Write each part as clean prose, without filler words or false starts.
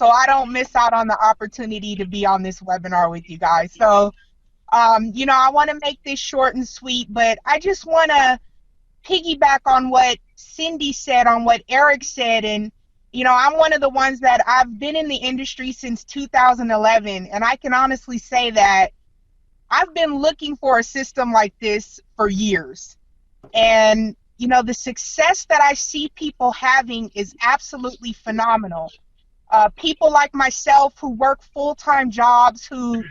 so I don't miss out on the opportunity to be on this webinar with you guys. So, you know, I want to make this short and sweet, but I just want to piggyback on what Cindy said, on what Eric said. And, you know, I'm one of the ones that I've been in the industry since 2011. And I can honestly say that I've been looking for a system like this for years. And, you know, the success that I see people having is absolutely phenomenal. People like myself who work full-time jobs, who,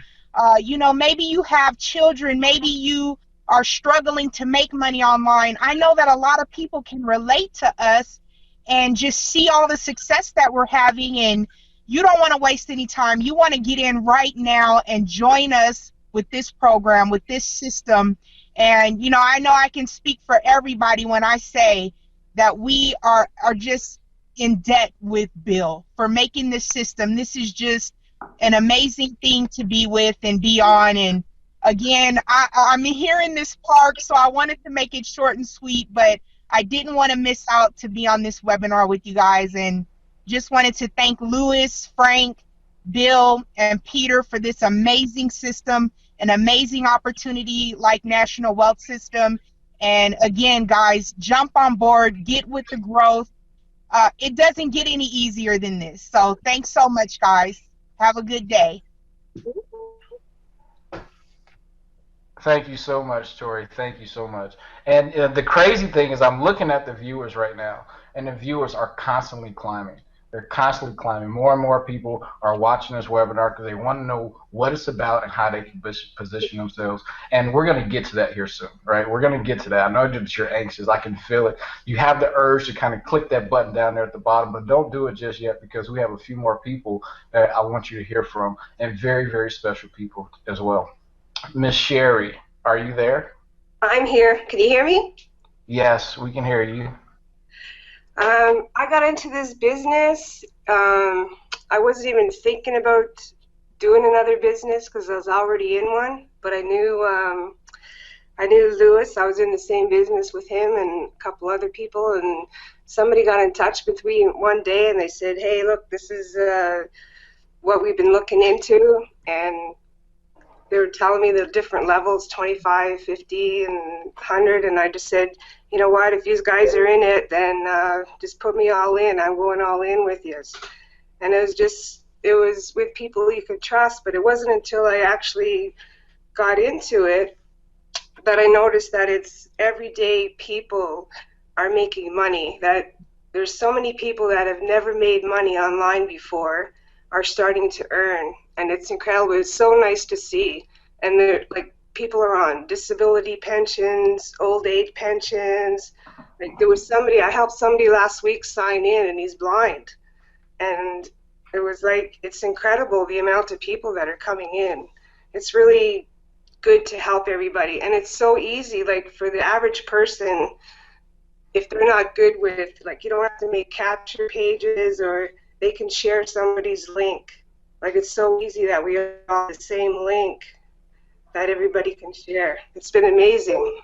you know, maybe you have children, maybe you are struggling to make money online. I know that a lot of people can relate to us and just see all the success that we're having, and you don't want to waste any time. You want to get in right now and join us with this program, with this system. And, you know I can speak for everybody when I say that we are just in debt with Bill for making this system. This is just an amazing thing to be with and be on. And again, I'm here in this park, so I wanted to make it short and sweet, but I didn't want to miss out to be on this webinar with you guys. And just wanted to thank Louis, Frank, Bill, and Peter for this amazing system, an amazing opportunity like National Wealth System. And again, guys, jump on board, get with the growth. It doesn't get any easier than this. So thanks so much, guys. Have a good day. Thank you so much, Tori. Thank you so much. And the crazy thing is I'm looking at the viewers right now, and the viewers are constantly climbing. They're constantly climbing. More and more people are watching this webinar because they want to know what it's about and how they can position themselves. And we're going to get to that here soon, right? We're going to get to that. I know that you're anxious. I can feel it. You have the urge to kind of click that button down there at the bottom, but don't do it just yet because we have a few more people that I want you to hear from, and very, very special people as well. Miss Sherry, are you there? I'm here. Can you hear me? Yes, we can hear you. I got into this business. I wasn't even thinking about doing another business because I was already in one. But I knew Louis. I was in the same business with him and a couple other people. And somebody got in touch with me one day and they said, "Hey, look, this is what we've been looking into." And they were telling me the different levels, 25, 50, and 100, and I just said, you know what, if these guys are in it, then just put me all in. I'm going all in with you. And it was with people you could trust, but it wasn't until I actually got into it that I noticed that it's everyday people are making money, that there's so many people that have never made money online before are starting to earn, and it's incredible. It's so nice to see. And they're like, people are on disability pensions, old age pensions. Like there was somebody, I helped somebody last week sign in and he's blind. And it was like, it's incredible the amount of people that are coming in. It's really good to help everybody. And it's so easy, like for the average person, if they're not good with, like you don't have to make capture pages or they can share somebody's link. Like it's so easy that we all have the same link that everybody can share. It's been amazing.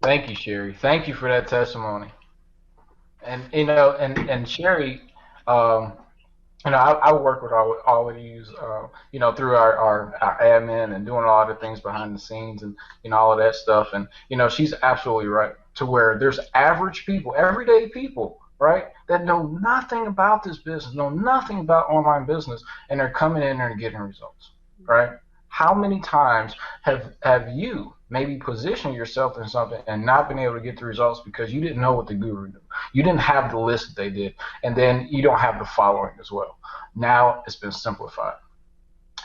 Thank you, Sherry. Thank you for that testimony. And you know, and Sherry, you know, I work with all of you, you know, through our admin and doing all the things behind the scenes and you know all of that stuff. And you know, she's absolutely right to where there's average people, everyday people, right, that know nothing about this business, know nothing about online business, and they're coming in there and getting results, right? How many times have you maybe positioned yourself in something and not been able to get the results because you didn't know what the guru knew? You didn't have the list that they did, and then you don't have the following as well. Now it's been simplified.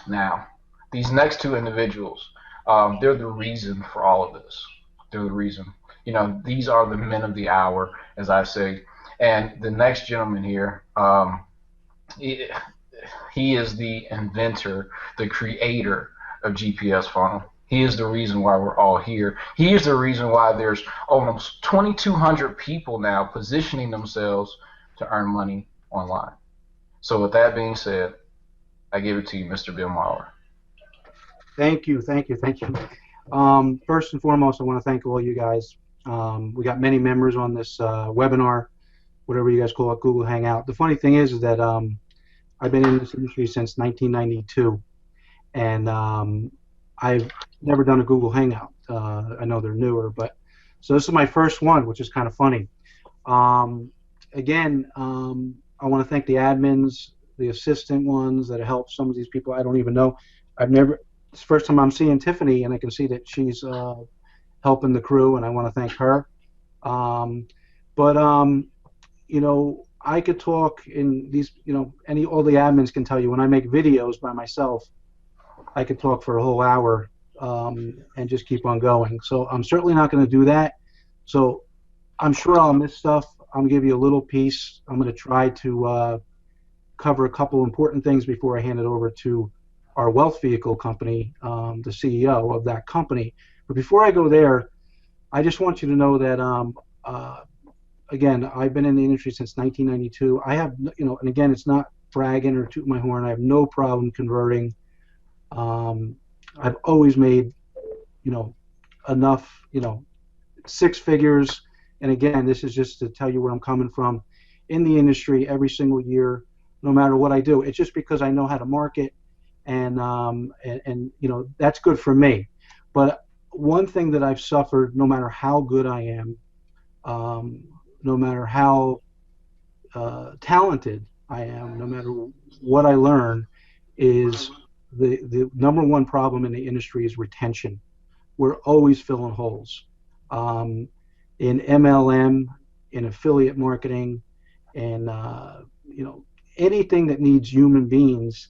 Now, these next two individuals, they're the reason for all of this. They're the reason. You know, these are the men of the hour, as I say. And the next gentleman here, he is the inventor, the creator of GPS Funnel. He is the reason why we're all here. He is the reason why there's almost 2,200 people now positioning themselves to earn money online. So with that being said, I give it to you, Mr. Bill Maurer. Thank you, thank you, thank you. First and foremost, I want to thank all you guys. We got many members on this webinar. whatever you guys call it, Google Hangout. The funny thing is that I've been in this industry since 1992, and I've never done a Google Hangout. I know they're newer, but so this is my first one, which is kind of funny. Again, I want to thank the admins, the assistant ones that help some of these people I don't even know. It's the first time I'm seeing Tiffany, and I can see that she's helping the crew, and I want to thank her. But you know, I could talk in these, you know, all the admins can tell you when I make videos by myself, I could talk for a whole hour and just keep on going. So I'm certainly not going to do that. So I'm sure I'll miss stuff. I'm going to give you a little piece. I'm going to try to cover a couple important things before I hand it over to our wealth vehicle company, the CEO of that company. But before I go there, I just want you to know that again, I've been in the industry since 1992. I have, you know, and again, it's not bragging or tooting my horn. I have no problem converting. I've always made, you know, enough, you know, six figures. And again, this is just to tell you where I'm coming from in the industry every single year, no matter what I do. It's just because I know how to market, and you know, that's good for me. But one thing that I've suffered, no matter how good I am, no matter how talented I am, no matter what I learn, is the number one problem in the industry is retention. We're always filling holes. In MLM, in affiliate marketing, and you know, anything that needs human beings,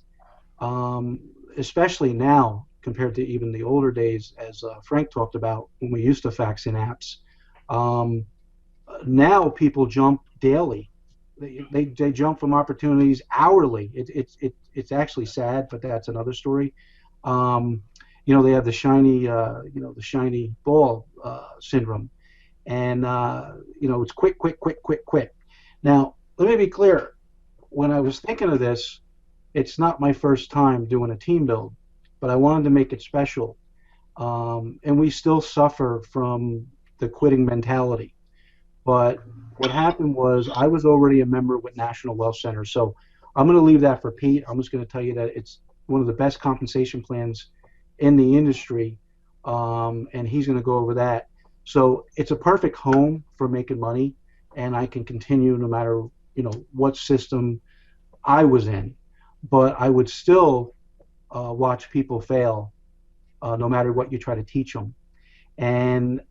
especially now compared to even the older days, as Frank talked about when we used to fax in apps. Now people jump daily. They jump from opportunities hourly. It's actually sad, but that's another story. You know, they have the shiny you know, the shiny ball syndrome, and you know, it's quick. Now let me be clear. When I was thinking of this, it's not my first time doing a team build, but I wanted to make it special. And we still suffer from the quitting mentality. But what happened was I was already a member with National Wealth Center. So I'm going to leave that for Pete. I'm just going to tell you that it's one of the best compensation plans in the industry, and he's going to go over that. So it's a perfect home for making money, and I can continue no matter, you know, what system I was in. But I would still watch people fail, no matter what you try to teach them. And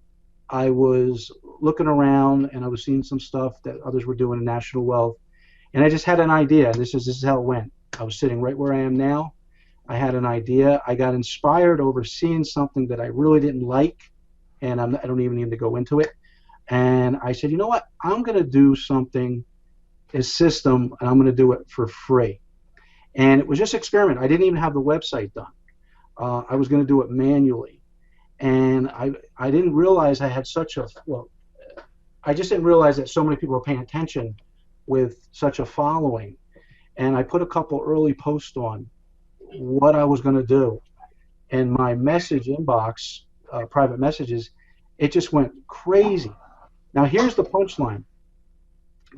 I was looking around, and I was seeing some stuff that others were doing in National Wealth, and I just had an idea. This is how it went. I was sitting right where I am now. I had an idea. I got inspired over seeing something that I really didn't like, and I don't even need to go into it. And I said, you know what? I'm going to do something, a system, and I'm going to do it for free. And it was just experiment. I didn't even have the website done. I was going to do it manually. And I didn't realize I had such a, well, I just didn't realize that so many people were paying attention with such a following. And I put a couple early posts on what I was going to do. And my message inbox, private messages, it just went crazy. Now here's the punchline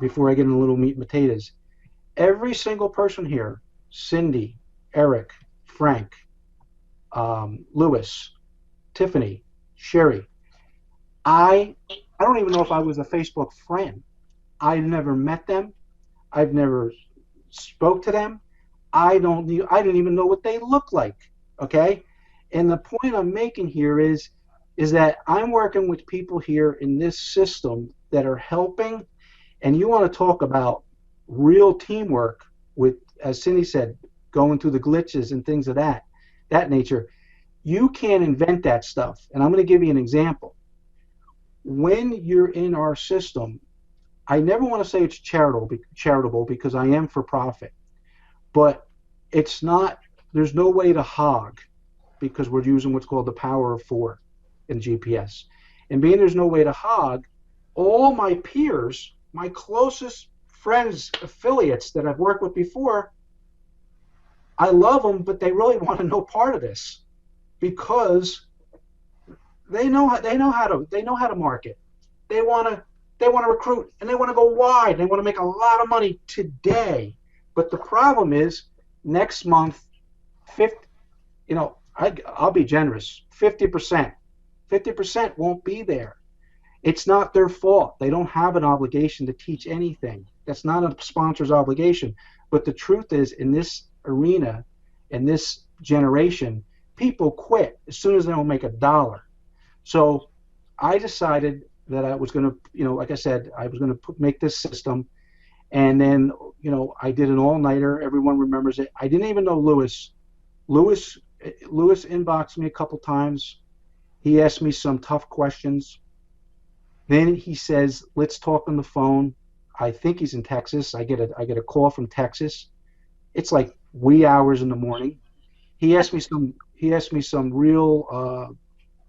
before I get into a little meat and potatoes. Every single person here, Cindy, Eric, Frank, Lewis, Tiffany, Sherry, I don't even know if I was a Facebook friend. I never met them. I've never spoke to them. I didn't even know what they look like. Okay? And the point I'm making here is that I'm working with people here in this system that are helping, and you want to talk about real teamwork with, as Cindy said, going through the glitches and things of that nature. You can't invent that stuff. And I'm going to give you an example. When you're in our system, I never want to say it's charitable because I am for profit, but it's not, there's no way to hog because we're using what's called the power of 4 in GPS. And being there's no way to hog, all my peers, my closest friends, affiliates that I've worked with before, I love them, but they really want to know part of this because they know how to market. They want They want to recruit, and they want to go wide. They want to make a lot of money today. But the problem is, next month, 50, I'll be generous, 50%. 50% won't be there. It's not their fault. They don't have an obligation to teach anything. That's not a sponsor's obligation. But the truth is, in this arena, in this generation, people quit as soon as they don't make a dollar. So I decided that I was going to, like I said, I was going to make this system. And then, I did an all-nighter. Everyone remembers it. I didn't even know Lewis. Lewis inboxed me a couple times. He asked me some tough questions. Then he says, "Let's talk on the phone." I think he's in Texas. I get a call from Texas. It's like wee hours in the morning. He asked me some real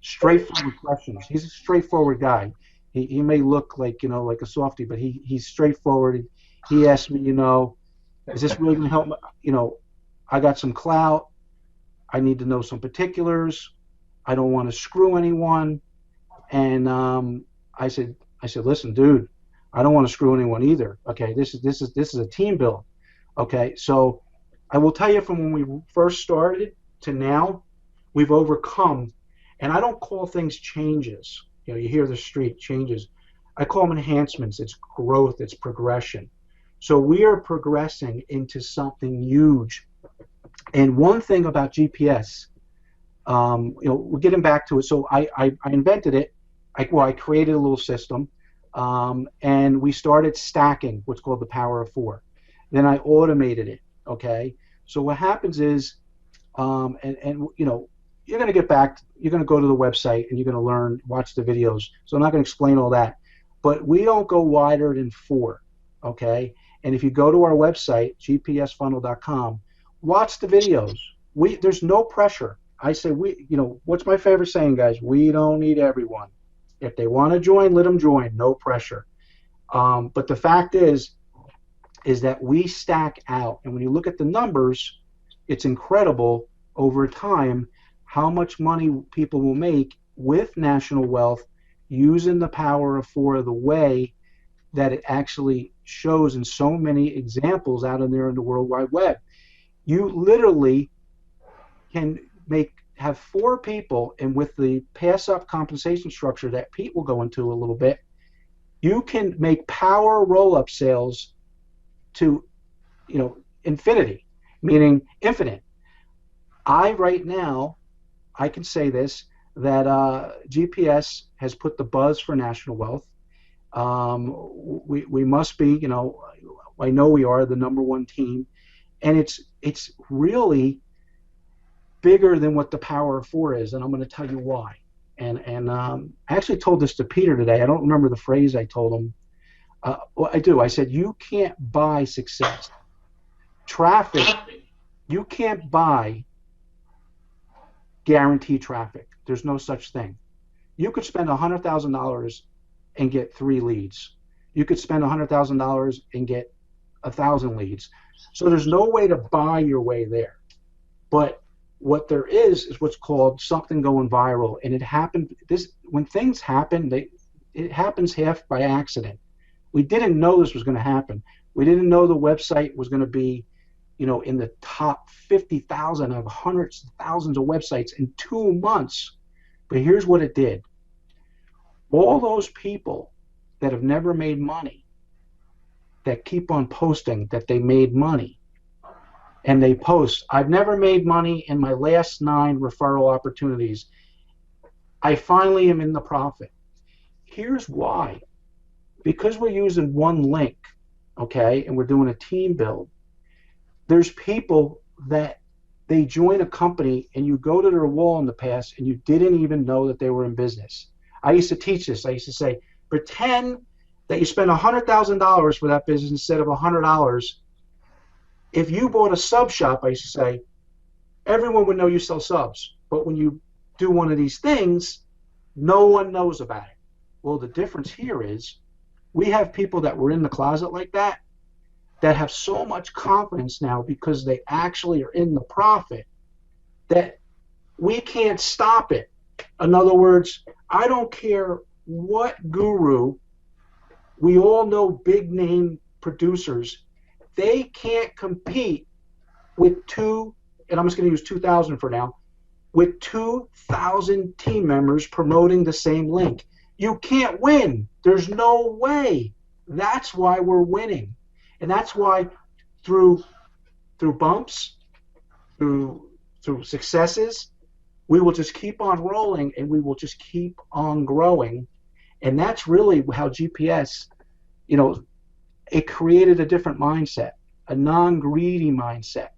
straightforward questions. He's a straightforward guy. He may look like like a softie, but he's straightforward. He asked me, is this really going to help? I got some clout. I need to know some particulars. I don't want to screw anyone. And I said, listen, dude, I don't want to screw anyone either. Okay, this is a team build. Okay, so I will tell you, from when we first started to now, we've overcome. And I don't call things changes. You hear the street changes. I call them enhancements. It's growth. It's progression. So we are progressing into something huge. And one thing about GPS, we're getting back to it. So I invented it. I created a little system, and we started stacking what's called the power of 4. Then I automated it. Okay. So what happens is, you're going to get back. You're going to go to the website and you're going to learn, watch the videos. So I'm not going to explain all that. But we don't go wider than 4. Okay. And if you go to our website, gpsfunnel.com, watch the videos. There's no pressure. I say what's my favorite saying, guys? We don't need everyone. If they want to join, let them join. No pressure. But the fact is that we stack out. And when you look at the numbers, it's incredible over time how much money people will make with national wealth using the power of 4 the way that it actually shows in so many examples out in there in the World Wide Web. You literally can have 4 people, and with the pass-up compensation structure that Pete will go into a little bit, you can make power roll-up sales to infinity, meaning infinite. Right now, I can say this, that GPS has put the buzz for national wealth. We must be, I know we are the #1 team, and it's really bigger than what the power of 4 is, and I'm going to tell you why. And I actually told this to Peter today. I don't remember the phrase I told him. Well, I do. I said, you can't buy success. Traffic, you can't buy guaranteed traffic. There's no such thing. You could spend $100,000 and get 3 leads. You could spend $100,000 and get 1,000 leads. So there's no way to buy your way there. But what there is what's called something going viral, and it happened. When things happen, it happens half by accident. We didn't know this was going to happen. We didn't know the website was going to be, in the top 50,000 of hundreds of thousands of websites in 2 months. But here's what it did. All those people that have never made money, that keep on posting that they made money, and they post, I've never made money in my last 9 referral opportunities. I finally am in the profit. Here's why. Because we're using one link, okay, and we're doing a team build, there's people that they join a company and you go to their wall in the past and you didn't even know that they were in business. I used to teach this. I used to say, pretend that you spend $100,000 for that business instead of $100. If you bought a sub shop, I used to say, everyone would know you sell subs. But when you do one of these things, no one knows about it. Well, the difference here is we have people that were in the closet like that have so much confidence now because they actually are in the profit that we can't stop it. In other words, I don't care what guru We all know big name producers. They can't compete with and I'm just going to use 2,000 for now, with 2,000 team members promoting the same link. You can't win. There's no way. That's why we're winning. And that's why through bumps, through successes, we will just keep on rolling and we will just keep on growing. And that's really how GPS, it created a different mindset, a non-greedy mindset.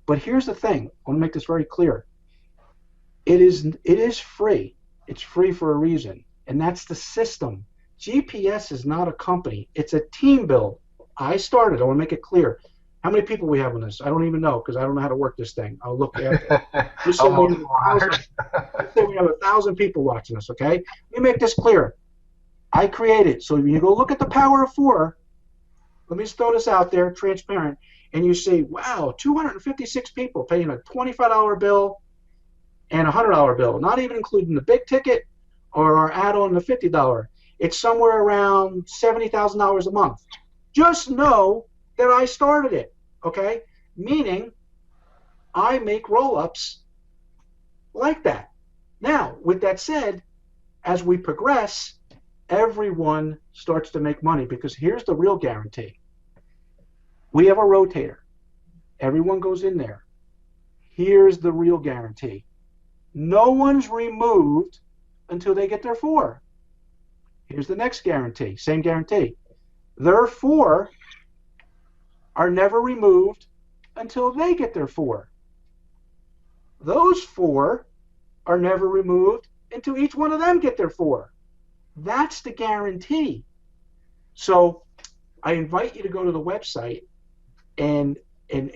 But here's the thing. I want to make this very clear. It is free. It's free for a reason, and that's the system. GPS is not a company. It's a team build. I started. I want to make it clear. How many people we have on this? I don't even know because I don't know how to work this thing. I'll look after. Let's say we have 1,000 people watching us, okay? Let me make this clear. I created. So when you go look at the power of 4, let me just throw this out there, transparent, and you see, wow, 256 people paying a $25 bill and a $100 bill, not even including the big ticket or our add-on the $50. It's somewhere around $70,000 a month. Just know that I started it, okay? Meaning I make roll-ups like that. Now, with that said, as we progress, everyone starts to make money because here's the real guarantee. We have a rotator. Everyone goes in there. Here's the real guarantee. No one's removed until they get their 4. Here's the next guarantee, same guarantee. Their 4 are never removed until they get their 4. Those 4 are never removed until each one of them get their 4. That's the guarantee. So I invite you to go to the website and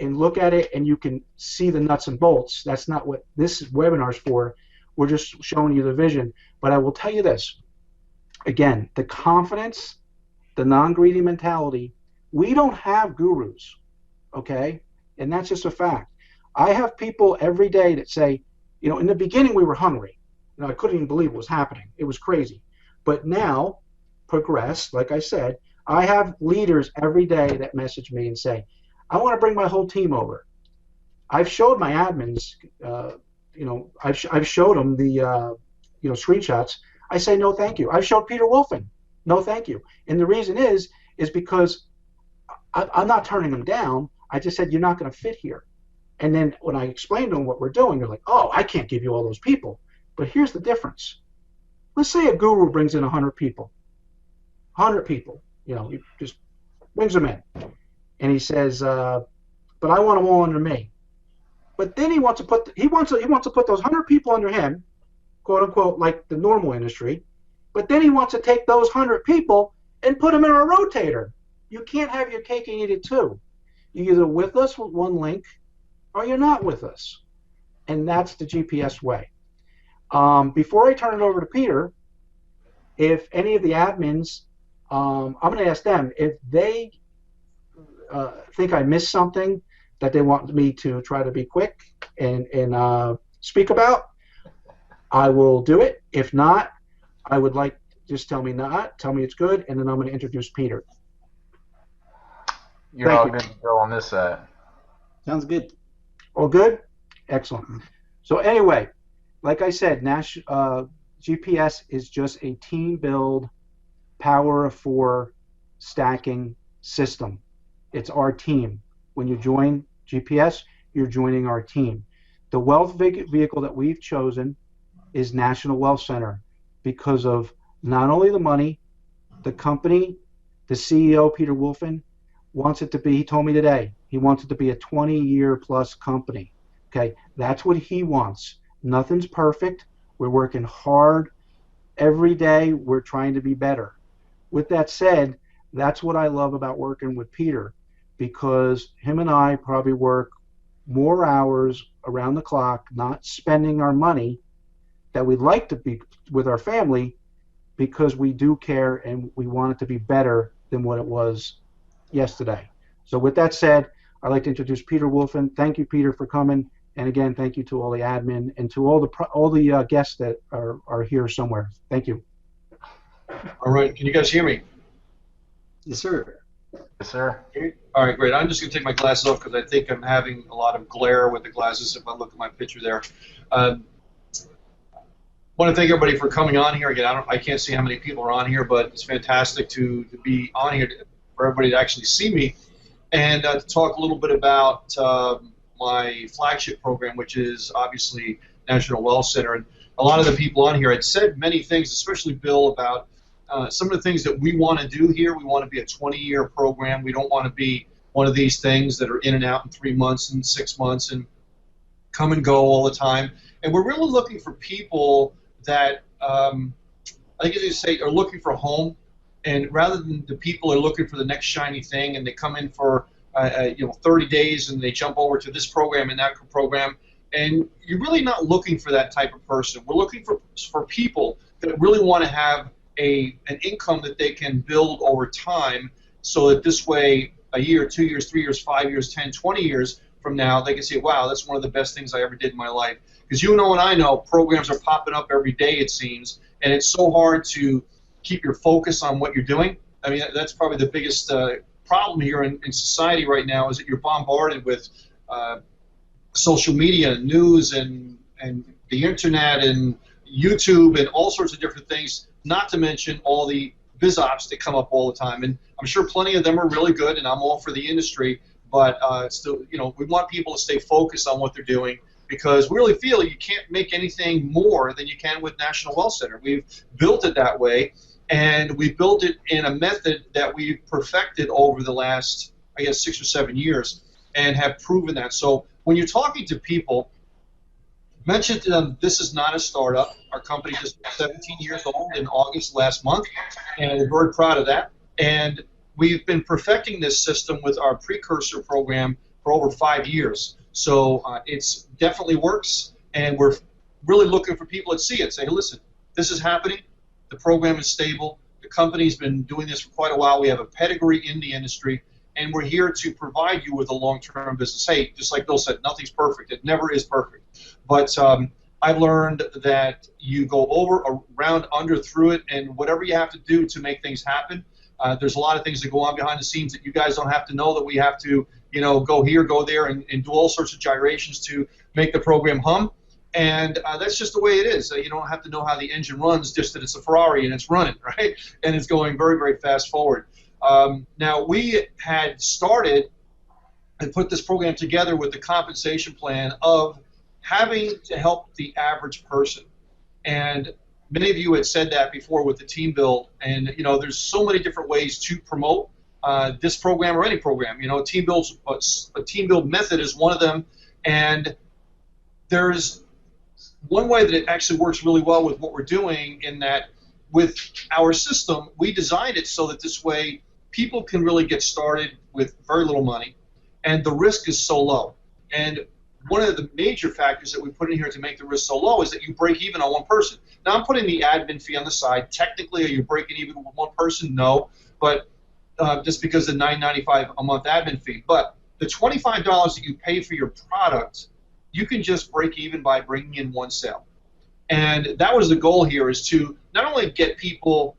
look at it, and you can see the nuts and bolts. That's not what this webinar is for. We're just showing you the vision. But I will tell you this. Again, the confidence, the non-greedy mentality, we don't have gurus, okay? And that's just a fact. I have people every day that say, in the beginning we were hungry. I couldn't even believe what was happening. It was crazy. But now, progress, like I said, I have leaders every day that message me and say, I want to bring my whole team over. I've showed my admins, I've showed them the, screenshots. I say, no, thank you. I've showed Peter Wolfen, no, thank you. And the reason is because I'm not turning them down. I just said, you're not going to fit here. And then when I explained to them what we're doing, they're like, oh, I can't give you all those people. But here's the difference. Let's say a guru brings in 100 people. 100 people, he just brings them in. And he says, but I want them all under me. But then he wants to put those 100 people under him, quote unquote, like the normal industry. But then he wants to take those 100 people and put them in our rotator. You can't have your cake and eat it too. You're either with us with one link, or you're not with us. And that's the GPS way. Before I turn it over to Peter, if any of the admins, I'm going to ask them if they think I missed something that they want me to try to be quick and speak about, I will do it. If not, I would like just tell me not, tell me it's good, and then I'm going to introduce Peter. You're all good to go on this side. Sounds good. All good? Excellent. So anyway, like I said, GPS is just a team build, power of 4 stacking system. It's our team. When you join GPS, you're joining our team. The wealth vehicle that we've chosen is National Wealth Center because of not only the money, the company, the CEO, Peter Wolfen, wants it to be, he told me today, he wants it to be a 20-year plus company. Okay, that's what he wants. Nothing's perfect. We're working hard. Every day we're trying to be better. With that said, that's what I love about working with Peter, because him and I probably work more hours around the clock, not spending our money that we'd like to be with our family, because we do care and we want it to be better than what it was yesterday. So with that said, I'd like to introduce Peter Wolfen. Thank you, Peter, for coming. And again, thank you to all the admin and to all the guests that are here somewhere. Thank you. All right. Can you guys hear me? Yes, sir. Yes, sir. All right, great. I'm just going to take my glasses off because I think I'm having a lot of glare with the glasses if I look at my picture there. Want to thank everybody for coming on here. Again, I can't see how many people are on here, but it's fantastic to be on here for everybody to actually see me and to talk a little bit about my flagship program, which is obviously National Well Center. And a lot of the people on here had said many things, especially Bill, about some of the things that we want to do here. We want to be a 20-year program. We don't want to be one of these things that are in and out in 3 months and 6 months and come and go all the time. And we're really looking for people that I think as you say are looking for a home, and rather than the people are looking for the next shiny thing and they come in for 30 days and they jump over to this program and that program, and you're really not looking for that type of person. We're looking for people that really want to have an income that they can build over time, so that this way a year, 2 years, 3 years, 5 years, 10, 20 years from now they can say, wow, that's one of the best things I ever did in my life. Because you know and I know programs are popping up every day, it seems, and it's so hard to keep your focus on what you're doing. I mean, that's probably the biggest problem here in society right now, is that you're bombarded with social media, news, and the internet and YouTube and all sorts of different things, not to mention all the biz ops that come up all the time. And I'm sure plenty of them are really good, and I'm all for the industry, but still, we want people to stay focused on what they're doing, because we really feel you can't make anything more than you can with National Well Center. We've built it that way, and we've built it in a method that we've perfected over the last, I guess, 6 or 7 years, and have proven that. So when you're talking to people, mention to them this is not a startup. Our company just 17 years old in August last month, and we're very proud of that. And we've been perfecting this system with our precursor program for over 5 years. So it's definitely works, and we're really looking for people that see it. Say, hey, listen, this is happening. The program is stable. The company's been doing this for quite a while. We have a pedigree in the industry, and we're here to provide you with a long-term business. Hey, just like Bill said, nothing's perfect. It never is perfect. But I've learned that you go over, around, under, through it, and whatever you have to do to make things happen. There's a lot of things that go on behind the scenes that you guys don't have to know, that we have to, go here, go there, and do all sorts of gyrations to make the program hum. And that's just the way it is. You don't have to know how the engine runs, just that it's a Ferrari and it's running, right? And it's going very, very fast forward. Now, we had started and put this program together with the compensation plan of having to help the average person. And many of you had said that before with the team build, and there's so many different ways to promote this program or any program. A team build method is one of them, and there's one way that it actually works really well with what we're doing, in that with our system, we designed it so that this way people can really get started with very little money, and the risk is so low. And one of the major factors that we put in here to make the risk so low is that you break even on one person. Now, I'm putting the admin fee on the side. Technically, are you breaking even with one person? No, but just because of the $9.95 a month admin fee. But the $25 that you pay for your product, you can just break even by bringing in one sale. And that was the goal here, is to not only get people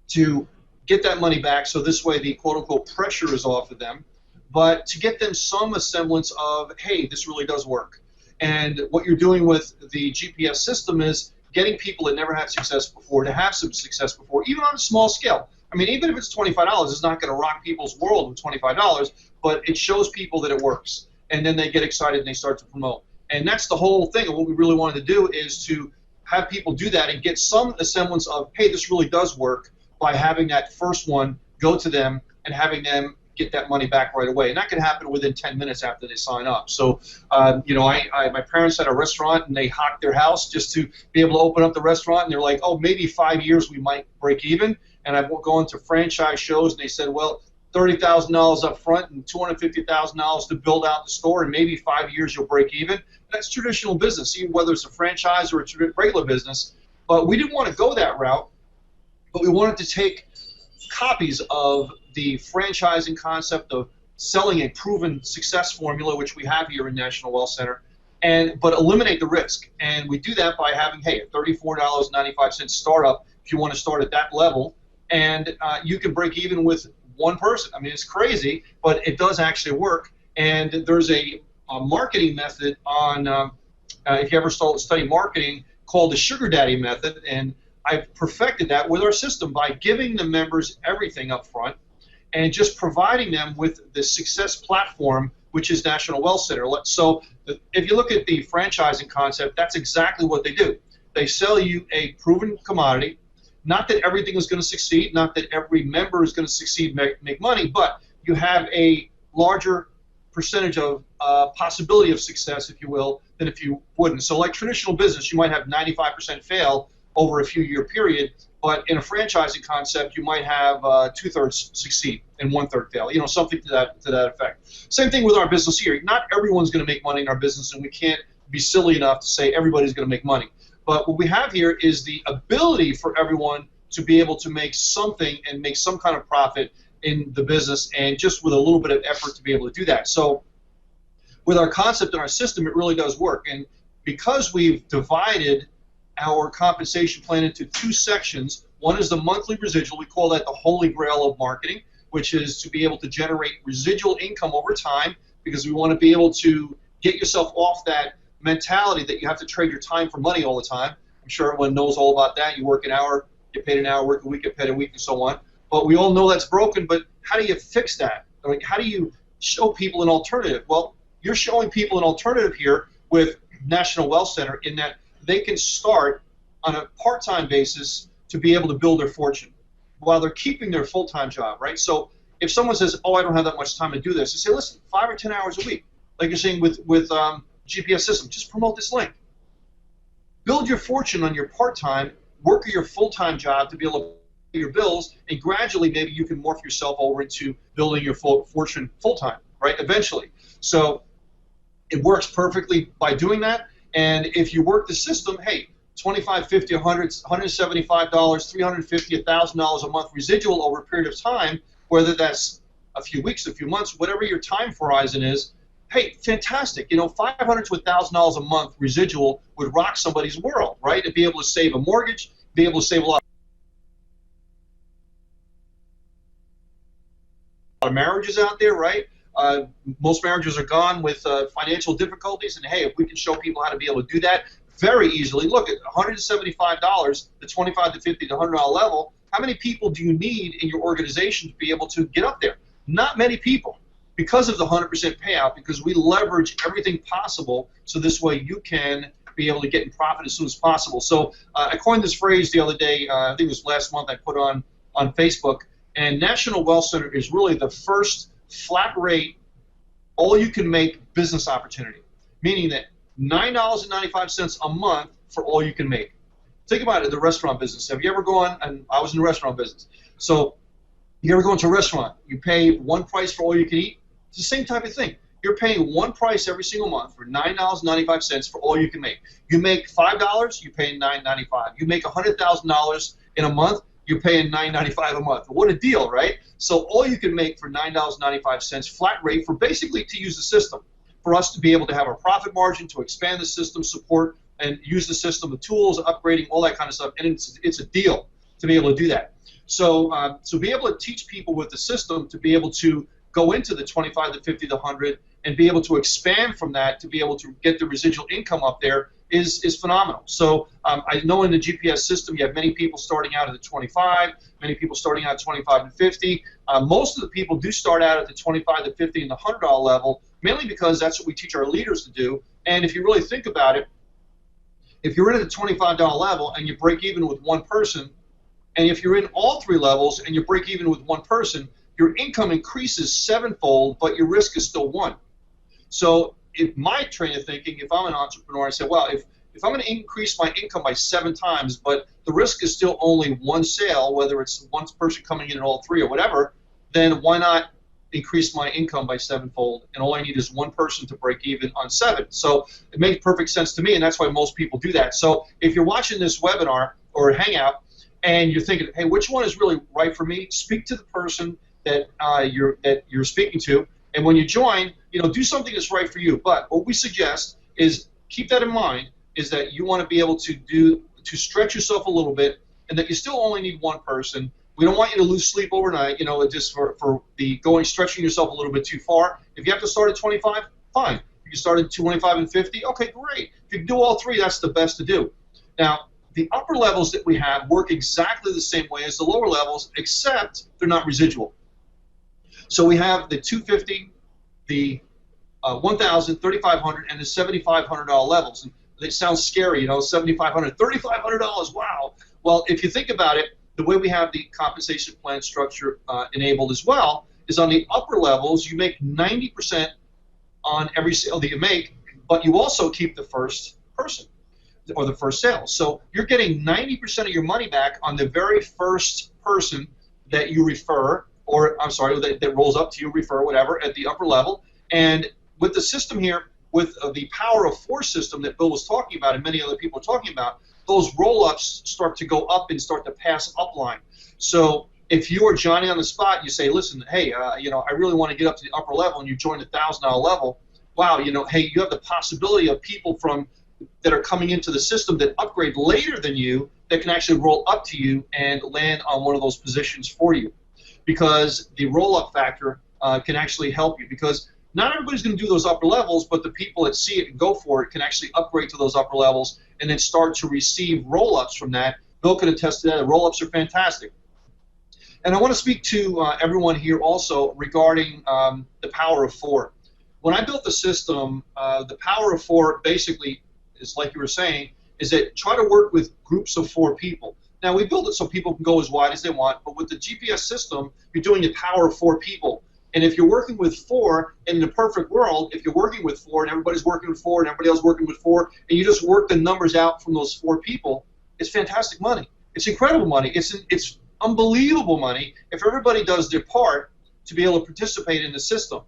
to get that money back, so this way the quote-unquote pressure is off of them, but to get them some semblance of, hey, this really does work. And what you're doing with the GPS system is getting people that never had success before to have some success before, even on a small scale. I mean, even if it's $25, it's not going to rock people's world with $25, but it shows people that it works. And then they get excited and they start to promote. And that's the whole thing. And what we really wanted to do is to have people do that and get some semblance of, hey, this really does work, by having that first one go to them and having them get that money back right away. And that can happen within 10 minutes after they sign up. So, my parents had a restaurant, and they hocked their house just to be able to open up the restaurant. And they're like, oh, maybe 5 years we might break even. And I've gone to franchise shows, and they said, well, $30,000 up front and $250,000 to build out the store, and maybe 5 years you'll break even. That's traditional business, even whether it's a franchise or a regular business. But we didn't want to go that route, but we wanted to take copies of the franchising concept of selling a proven success formula, which we have here in National Well Center, but eliminate the risk. And we do that by having, hey, a $34.95 startup if you want to start at that level, and you can break even with one person. I mean, it's crazy, but it does actually work. And there's a marketing method on, if you ever study marketing, called the Sugar Daddy method, and I've perfected that with our system by giving the members everything up front and just providing them with the success platform, which is National Wealth Center. So if you look at the franchising concept, that's exactly what they do. They sell you a proven commodity. Not that everything is going to succeed, not that every member is going to succeed, make money, but you have a larger percentage of possibility of success, if you will, than if you wouldn't. So like traditional business, you might have 95% fail over a few-year period, but in a franchising concept, you might have 2/3 succeed and 1/3 fail. You know, something to that effect. Same thing with our business here. Not everyone's going to make money in our business, and we can't be silly enough to say everybody's going to make money. But what we have here is the ability for everyone to be able to make something and make some kind of profit in the business, and just with a little bit of effort to be able to do that. So with our concept and our system, it really does work. And because we've divided our compensation plan into two sections, one is the monthly residual. We call that the holy grail of marketing, which is to be able to generate residual income over time, because we want to be able to get yourself off that mentality that you have to trade your time for money all the time. I'm sure everyone knows all about that. You work an hour, get paid an hour, work a week, get paid a week, and so on. But we all know that's broken, but how do you fix that? I mean, how do you show people an alternative? Well, you're showing people an alternative here with National Wealth Center, in that they can start on a part-time basis to be able to build their fortune while they're keeping their full-time job, right? So if someone says, oh, I don't have that much time to do this, you say, listen, 5 or 10 hours a week, like you're saying with GPS system, just promote this link. Build your fortune on your part-time, work your full-time job to be able to pay your bills, and gradually maybe you can morph yourself over into building your fortune full-time, right, eventually. So it works perfectly by doing that. And if you work the system, hey, $25, $50, $100, $175, $350, $1,000 a month residual over a period of time, whether that's a few weeks, a few months, whatever your time horizon is, hey, fantastic. You know, $500 to $1,000 a month residual would rock somebody's world, right? To be able to save a mortgage, be able to save a lot of marriages out there, right? Most marriages are gone with financial difficulties, and hey, if we can show people how to be able to do that very easily, look at $175, the $25 to $50 to $100 level. How many people do you need in your organization to be able to get up there? Not many people, because of the 100% payout, because we leverage everything possible, so this way you can be able to get in profit as soon as possible. So I coined this phrase the other day, I think it was last month, I put on Facebook, and National Wealth Center is really the first flat rate, all you can make business opportunity, meaning that $9.95 a month for all you can make. Think about it, the restaurant business. Have you ever gone, and I was in the restaurant business, so you ever go into a restaurant, you pay one price for all you can eat? It's the same type of thing. You're paying one price every single month for $9.95 for all you can make. You make $5, you pay $9.95. You make $100,000 in a month, you're paying $9.95 a month. What a deal, right? So all you can make for $9.95 flat rate for basically to use the system, for us to be able to have our profit margin, to expand the system, support, and use the system, the tools, upgrading, all that kind of stuff. And it's a deal to be able to do that. So be able to teach people with the system to be able to go into the 25 to 50 to 100 and be able to expand from that to be able to get the residual income up there is phenomenal. So I know in the GPS system you have many people starting out at the 25, many people starting out at 25 to 50. Most of the people do start out at the 25 to 50 and the $100 level, mainly because that's what we teach our leaders to do. And if you really think about it, if you're in at the $25 level and you break even with one person, and if you're in all three levels and you break even with one person, your income increases sevenfold, but your risk is still one. So if my train of thinking, if I'm an entrepreneur, I say, well, if I'm going to increase my income by 7 times, but the risk is still only one sale, whether it's one person coming in at all three or whatever, then why not increase my income by 7-fold? And all I need is one person to break even on 7. So it makes perfect sense to me, and that's why most people do that. So if you're watching this webinar or hangout and you're thinking, hey, which one is really right for me? Speak to the person that you're speaking to, and when you join, do something that's right for you. But what we suggest is keep that in mind, is that you want to be able to stretch yourself a little bit, and that you still only need one person, We don't want you to lose sleep overnight, just for the stretching yourself a little bit too far. If you have to start at 25, fine. If you start at 25 and 50, okay, great. If you can do all three, that's the best to do. Now, the upper levels that we have work exactly the same way as the lower levels, except they're not residual. So we have the 250, the 1,000, 3,500, and the $7,500 levels. And it sounds scary, $7,500, $3,500, wow. Well, if you think about it, the way we have the compensation plan structure enabled as well is on the upper levels, you make 90% on every sale that you make, but you also keep the first person or the first sale. So you're getting 90% of your money back on the very first person that you refer, or I'm sorry, that rolls up to you, refer, whatever, at the upper level. And with the system here, with the power of four system that Bill was talking about and many other people are talking about, those roll-ups start to go up and start to pass upline. So if you are Johnny on the spot, you say, listen, hey, I really want to get up to the upper level, and you join the $1,000 level. Wow, hey, you have the possibility of people that are coming into the system that upgrade later than you that can actually roll up to you and land on one of those positions for you, because the roll-up factor can actually help you, because not everybody's going to do those upper levels, but the people that see it and go for it can actually upgrade to those upper levels and then start to receive roll-ups from that. Bill can attest to that. The roll-ups are fantastic. And I want to speak to everyone here also regarding the power of four. When I built the system, the power of four basically is, like you were saying, is that try to work with groups of four people. Now, we build it so people can go as wide as they want, but with the GPS system, you're doing the power of four people. And if you're working with four, in the perfect world, if you're working with four and everybody's working with four and everybody else working with four, and you just work the numbers out from those four people, it's fantastic money. It's incredible money. It's unbelievable money if everybody does their part to be able to participate in the system.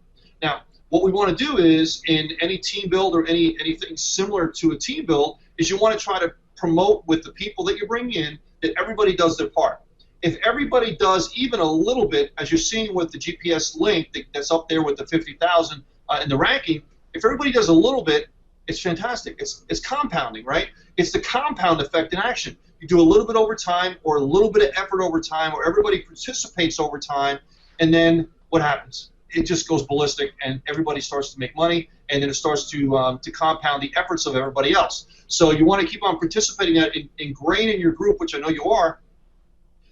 Now, what we want to do is, in any team build or anything similar to a team build, is you want to try to promote with the people that you bring in that everybody does their part. If everybody does even a little bit, as you're seeing with the GPS link that's up there with the 50,000 in the ranking, if everybody does a little bit, it's fantastic. It's compounding, right? It's the compound effect in action. You do a little bit over time, or a little bit of effort over time, or everybody participates over time, and then what happens? It just goes ballistic, and everybody starts to make money, and then it starts to compound the efforts of everybody else. So you want to keep on participating in that, ingrain in your group, which I know you are,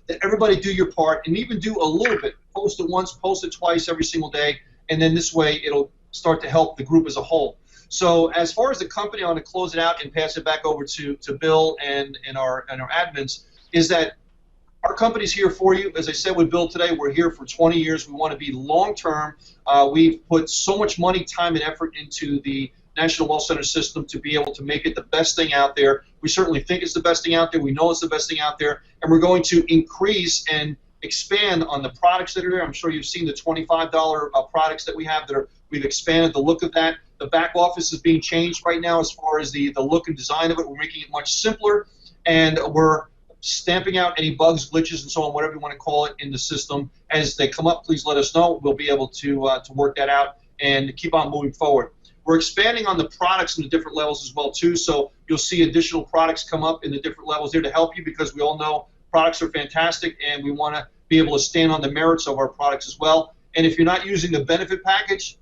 that everybody do your part, and even do a little bit. Post it once, post it twice every single day, and then this way it'll start to help the group as a whole. So as far as the company, I want to close it out and pass it back over to Bill and our admins, is that our company's here for you. As I said with Bill today, we're here for 20 years. We want to be long-term. We've put so much money, time, and effort into the National Wealth Center system to be able to make it the best thing out there. We certainly think it's the best thing out there. We know it's the best thing out there. And we're going to increase and expand on the products that are there. I'm sure you've seen the $25 products that we have we've expanded the look of that. The back office is being changed right now as far as the look and design of it. We're making it much simpler, and we're stamping out any bugs, glitches, and so on, whatever you want to call it, in the system. As they come up, please let us know. We'll be able to work that out and keep on moving forward. We're expanding on the products in the different levels as well, too, so you'll see additional products come up in the different levels there to help you, because we all know products are fantastic, and we want to be able to stand on the merits of our products as well. And if you're not using the benefit package,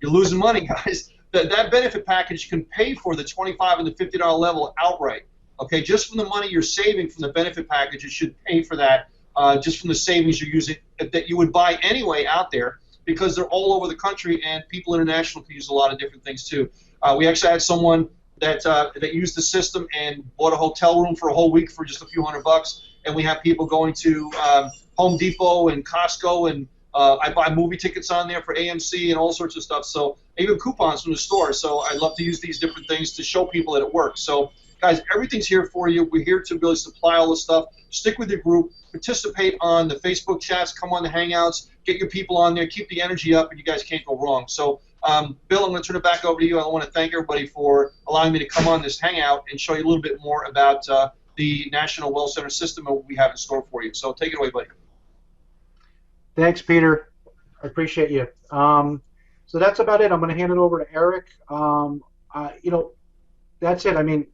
you're losing money, guys. That benefit package can pay for the $25 and the $50 level outright. Okay, just from the money you're saving from the benefit package, it should pay for that, just from the savings you're using that you would buy anyway out there, because they're all over the country, and people international can use a lot of different things too. We actually had someone that used the system and bought a hotel room for a whole week for just a few $100, and we have people going to Home Depot and Costco, and I buy movie tickets on there for AMC and all sorts of stuff, so even coupons from the store. So I love to use these different things to show people that it works. So guys, everything's here for you. We're here to really supply all this stuff. Stick with your group. Participate on the Facebook chats. Come on the Hangouts. Get your people on there. Keep the energy up, and you guys can't go wrong. So, Bill, I'm going to turn it back over to you. I want to thank everybody for allowing me to come on this Hangout and show you a little bit more about the National Wealth Center system and what we have in store for you. So take it away, buddy. Thanks, Peter. I appreciate you. So that's about it. I'm going to hand it over to Eric. That's it. I mean,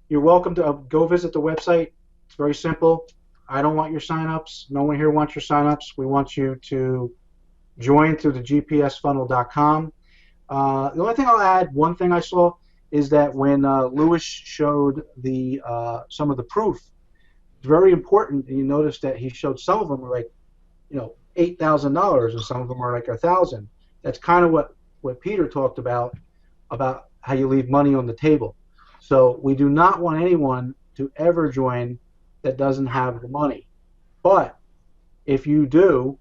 you're welcome to go visit the website. It's very simple. I don't want your signups. No one here wants your signups. We want you to join through the gpsfunnel.com. The only thing I'll add, one thing I saw, is that when Lewis showed the some of the proof, it's very important. And you notice that he showed some of them were like, $8,000, and some of them are like 1,000. That's kind of what Peter talked about how you leave money on the table. So we do not want anyone to ever join that doesn't have the money. But if you do,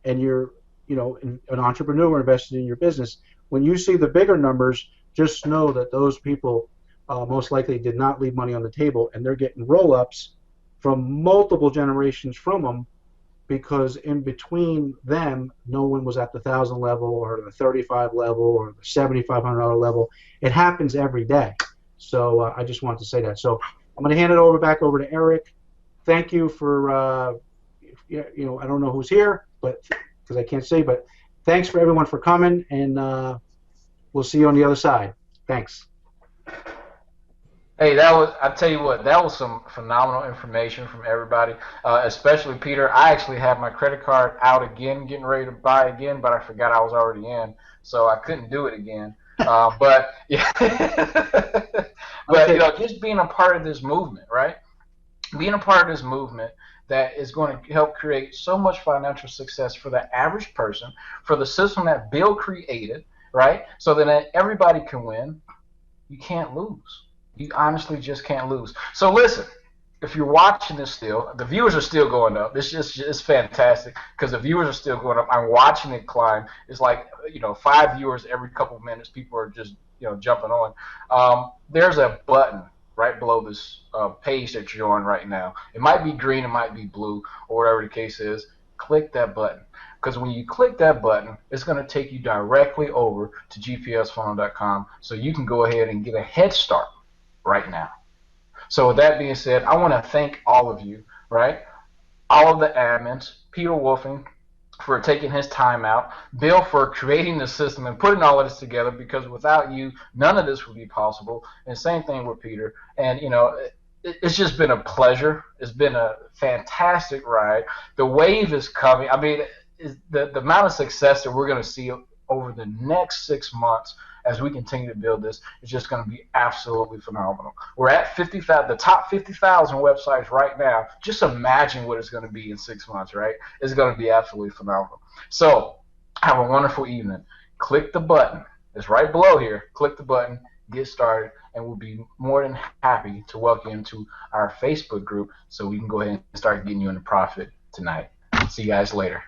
and you're an entrepreneur invested in your business, when you see the bigger numbers, just know that those people most likely did not leave money on the table, and they're getting roll-ups from multiple generations from them, because in between them, no one was at the 1,000 level or the 35 level or the $7,500 level. It happens every day. So I just wanted to say that. So I'm going to hand it back over to Eric. Thank you for, I don't know who's here, but because I can't say, but thanks for everyone for coming, and we'll see you on the other side. Thanks. Hey, I tell you what, that was some phenomenal information from everybody, especially Peter. I actually have my credit card out again, getting ready to buy again, but I forgot I was already in, so I couldn't do it again. But yeah, but Okay. just being a part of this movement, right? Being a part of this movement that is going to help create so much financial success for the average person, for the system that Bill created, right? So that everybody can win. You can't lose. You honestly just can't lose. So listen, if you're watching this still, the viewers are still going up. It's fantastic because the viewers are still going up. I'm watching it climb. It's like 5 viewers every couple of minutes. People are just jumping on. There's a button right below this page that you're on right now. It might be green, it might be blue, or whatever the case is. Click that button. Because when you click that button, it's going to take you directly over to gpsfunnel.com, so you can go ahead and get a head start right now. So with that being said, I want to thank all of you, right? All of the admins, Peter Wolfing for taking his time out, Bill for creating the system and putting all of this together, because without you, none of this would be possible. And same thing with Peter. And, it's just been a pleasure. It's been a fantastic ride. The wave is coming. I mean, the amount of success that we're going to see over the next 6 months as we continue to build this is just going to be absolutely phenomenal. We're at 50,000, the top 50,000 websites right now. Just imagine what it's going to be in 6 months, right? It's going to be absolutely phenomenal. So have a wonderful evening. Click the button. It's right below here. Click the button, get started, and we'll be more than happy to welcome you to our Facebook group so we can go ahead and start getting you into profit tonight. See you guys later.